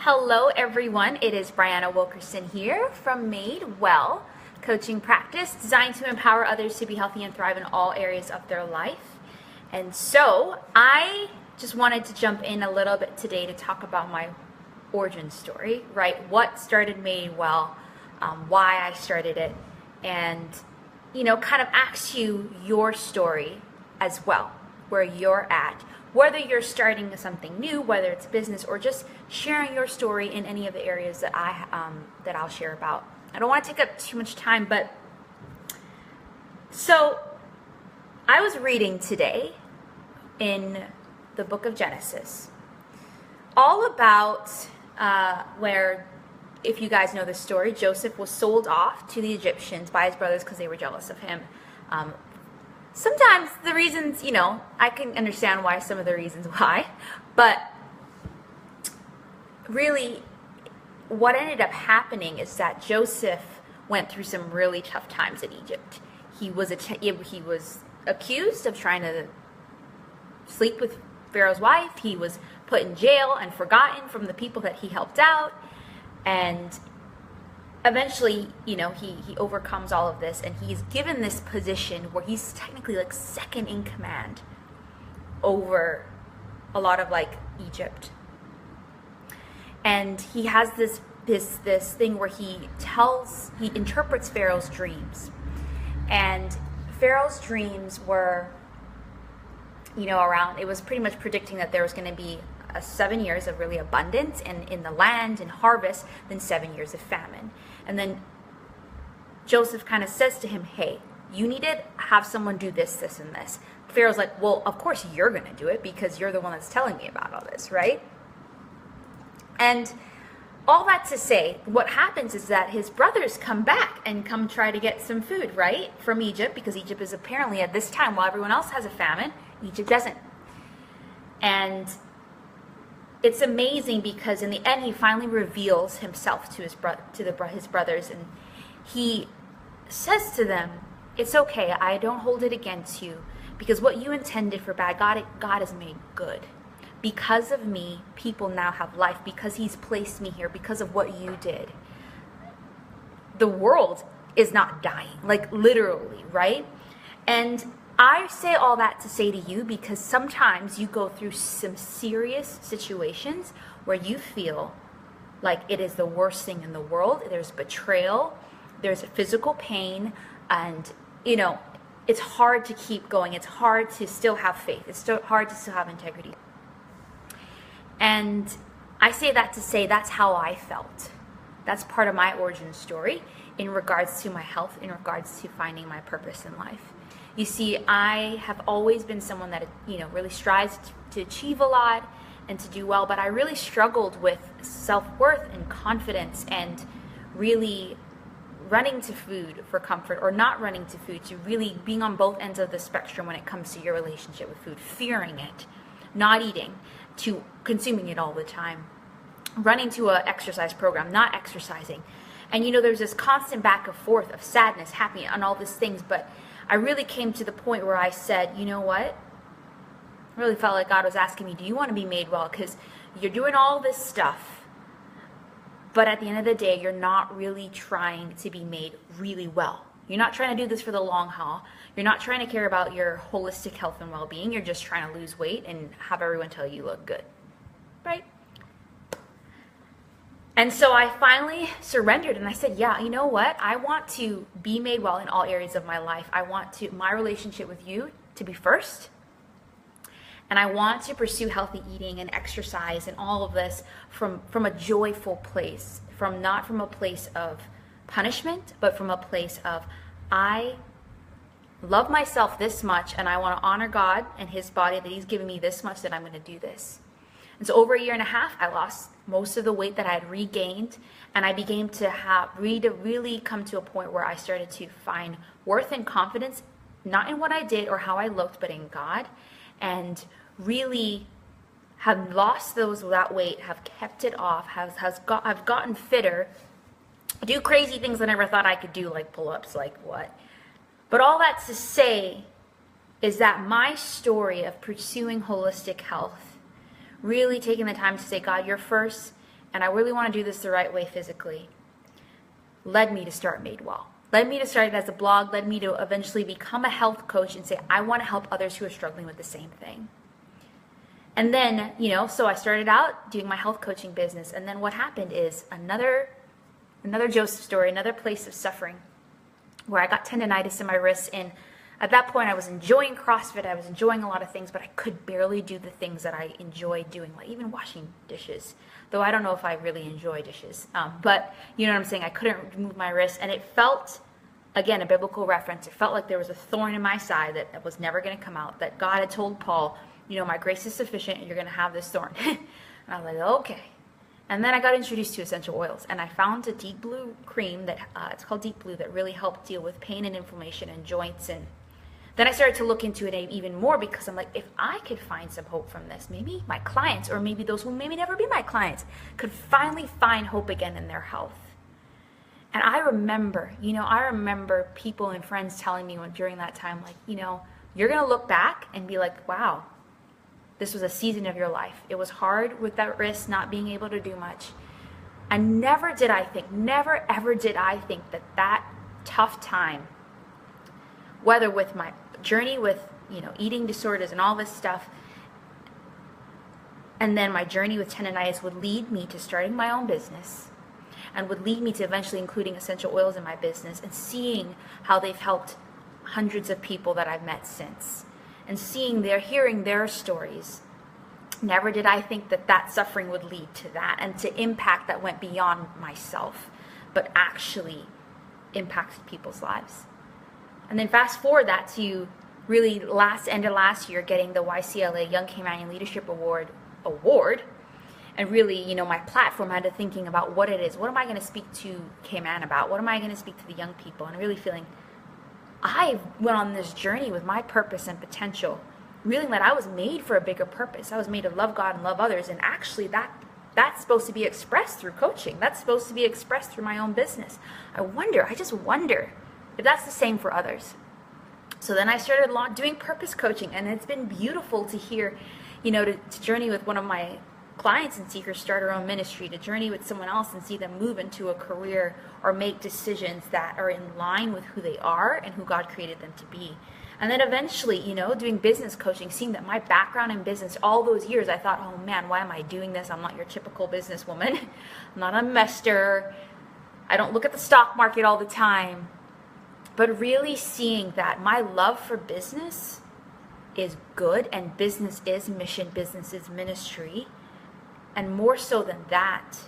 Hello everyone, it is Brianna Wilkerson here from Made Well Coaching Practice, designed to empower others to be healthy and thrive in all areas of their life. And so I just wanted to jump in a little bit today to talk about my origin story, right? What started Made Well, why I started it, and kind of ask you your story as well, where you're at. Whether you're starting something new, whether it's business or just sharing your story in any of the areas that I'll share about. I don't want to take up too much time, but so I was reading today in the book of Genesis, all about where, if you guys know the story, Joseph was sold off to the Egyptians by his brothers because they were jealous of him. Sometimes the reasons, I can understand why, some of the reasons why, but really what ended up happening is that Joseph went through some really tough times in Egypt. He was accused of trying to sleep with Pharaoh's wife. He was put in jail and forgotten from the people that he helped out, and eventually, he overcomes all of this, and he's given this position where he's technically like second in command over a lot of Egypt. And he has this thing where he interprets Pharaoh's dreams. And Pharaoh's dreams were, it was pretty much predicting that there was going to be 7 years of really abundance in the land and harvest, then 7 years of famine. And then Joseph kind of says to him, hey, you need to have someone do this, this, and this. Pharaoh's like, well, of course you're going to do it because you're the one that's telling me about all this, right? And all that to say, what happens is that his brothers come back and come try to get some food, right, from Egypt, because Egypt is apparently at this time, while everyone else has a famine, Egypt doesn't. And it's amazing because in the end, he finally reveals himself to his brothers, and he says to them, "It's okay. I don't hold it against you, because what you intended for bad, God has made good. Because of me, people now have life. Because He's placed me here. Because of what you did, the world is not dying, literally, right?" And I say all that to say to you because sometimes you go through some serious situations where you feel like it is the worst thing in the world. There's betrayal, there's physical pain, and it's hard to keep going. It's hard to still have faith. It's still hard to still have integrity. And I say that to say that's how I felt. That's part of my origin story in regards to my health, in regards to finding my purpose in life. You see, I have always been someone that, really strives to achieve a lot and to do well, but I really struggled with self-worth and confidence and really running to food for comfort or not running to food, to really being on both ends of the spectrum when it comes to your relationship with food, fearing it, not eating, to consuming it all the time, running to an exercise program, not exercising. And, there's this constant back and forth of sadness, happiness, and all these things, but I really came to the point where I said, you know what? I really felt like God was asking me, do you want to be made well? Because you're doing all this stuff, but at the end of the day, you're not really trying to be made really well. You're not trying to do this for the long haul. You're not trying to care about your holistic health and well-being. You're just trying to lose weight and have everyone tell you look good, right? And so I finally surrendered and I said, yeah, you know what? I want to be made well in all areas of my life. I want my relationship with you to be first. And I want to pursue healthy eating and exercise and all of this from a joyful place, not from a place of punishment, but from a place of, I love myself this much and I want to honor God and His body that He's given me this much, that I'm going to do this. And so over a year and a half, I lost most of the weight that I had regained, and I began to really come to a point where I started to find worth and confidence, not in what I did or how I looked, but in God, and really have lost that weight, have kept it off, I've gotten fitter, do crazy things I never thought I could do, like pull-ups, what. But all that to say is that my story of pursuing holistic health, really taking the time to say, God, you're first, and I really want to do this the right way physically, led me to start Madewell. Led me to start it as a blog, led me to eventually become a health coach and say, I want to help others who are struggling with the same thing. And then, so I started out doing my health coaching business. And then what happened is another Joseph story, another place of suffering where I got tendonitis in my wrists. And at that point, I was enjoying CrossFit. I was enjoying a lot of things, but I could barely do the things that I enjoyed doing, like even washing dishes. Though I don't know if I really enjoy dishes. But you know what I'm saying? I couldn't move my wrist. And it felt, again, a biblical reference. It felt like there was a thorn in my side that was never going to come out. That God had told Paul, my grace is sufficient and you're going to have this thorn. And I was like, okay. And then I got introduced to essential oils. And I found a Deep Blue cream that, it's called Deep Blue, that really helped deal with pain and inflammation and joints. And then I started to look into it even more because I'm like, if I could find some hope from this, maybe my clients, or maybe those who maybe never be my clients, could finally find hope again in their health. And I remember people and friends telling me during that time, like, you're going to look back and be like, wow, this was a season of your life. It was hard with that wrist not being able to do much. And never ever did I think that tough time, whether with my journey with, eating disorders and all this stuff, and then my journey with tendonitis would lead me to starting my own business and would lead me to eventually including essential oils in my business and seeing how they've helped hundreds of people that I've met since and hearing their stories. Never did I think that suffering would lead to that and to impact that went beyond myself, but actually impacted people's lives. And then fast forward that to really end of last year, getting the YCLA Young Caymanian Leadership Award. And really, my platform had to thinking about what it is. What am I going to speak to Cayman about? What am I going to speak to the young people? And really feeling I went on this journey with my purpose and potential, realizing that I was made for a bigger purpose. I was made to love God and love others. And actually that's supposed to be expressed through coaching. That's supposed to be expressed through my own business. I just wonder if that's the same for others. So then I started doing purpose coaching, and it's been beautiful to hear, to journey with one of my clients and see her start her own ministry, to journey with someone else and see them move into a career or make decisions that are in line with who they are and who God created them to be. And then eventually, doing business coaching, seeing that my background in business, all those years, I thought, oh man, why am I doing this? I'm not your typical businesswoman. I'm not a investor. I don't look at the stock market all the time. But really seeing that my love for business is good, and business is mission, business is ministry. And more so than that,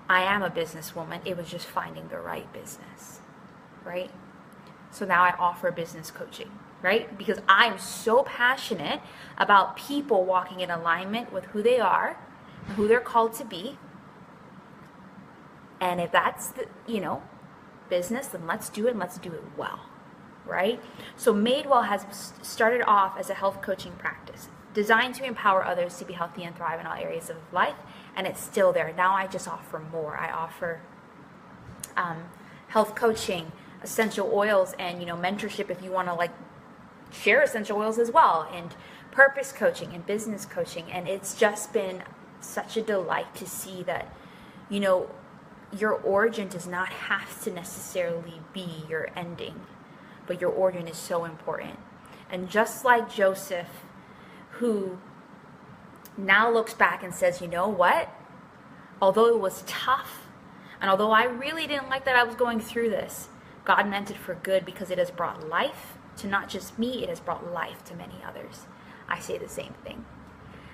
I am a businesswoman. It was just finding the right business, right? So now I offer business coaching, right? Because I'm so passionate about people walking in alignment with who they are and who they're called to be. And if that's the, business, then let's do it, and let's do it well, right? So Madewell has started off as a health coaching practice designed to empower others to be healthy and thrive in all areas of life, and it's still there. Now I just offer more. I offer health coaching, essential oils, and mentorship if you want to share essential oils as well, and purpose coaching and business coaching. And it's just been such a delight to see that your origin does not have to necessarily be your ending, but your origin is so important. And just like Joseph, who now looks back and says, you know what? Although it was tough, and although I really didn't like that I was going through this, God meant it for good because it has brought life to not just me, it has brought life to many others. I say the same thing.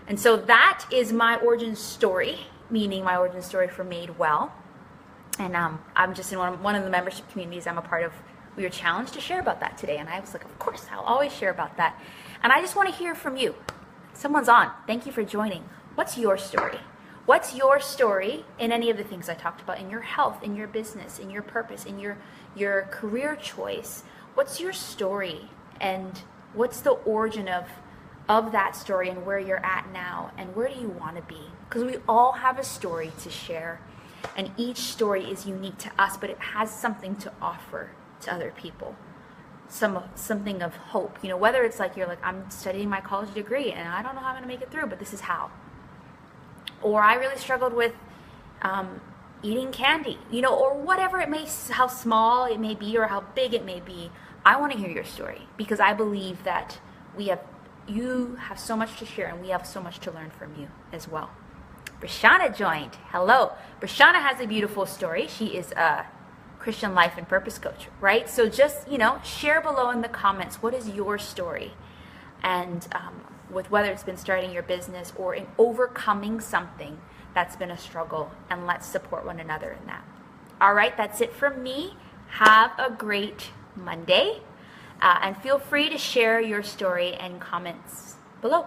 And so that is my origin story, meaning my origin story for Madewell. And I'm just in one of the membership communities I'm a part of. We were challenged to share about that today. And I was like, of course, I'll always share about that. And I just want to hear from you. Someone's on. Thank you for joining. What's your story? What's your story in any of the things I talked about, in your health, in your business, in your purpose, in your career choice? What's your story? And what's the origin of that story, and where you're at now, and where do you want to be? Because we all have a story to share. And each story is unique to us, but it has something to offer to other people. Something of hope. Whether it's you're like, I'm studying my college degree and I don't know how I'm going to make it through, but this is how. Or I really struggled with, eating candy, or whatever it may, how small it may be or how big it may be. I want to hear your story because I believe that you have so much to share and we have so much to learn from you as well. Brishana joined. Hello. Brishana has a beautiful story. She is a Christian life and purpose coach, right? So just, share below in the comments, what is your story? And with whether it's been starting your business or in overcoming something that's been a struggle, and let's support one another in that. All right, that's it from me. Have a great Monday, and feel free to share your story and comments below.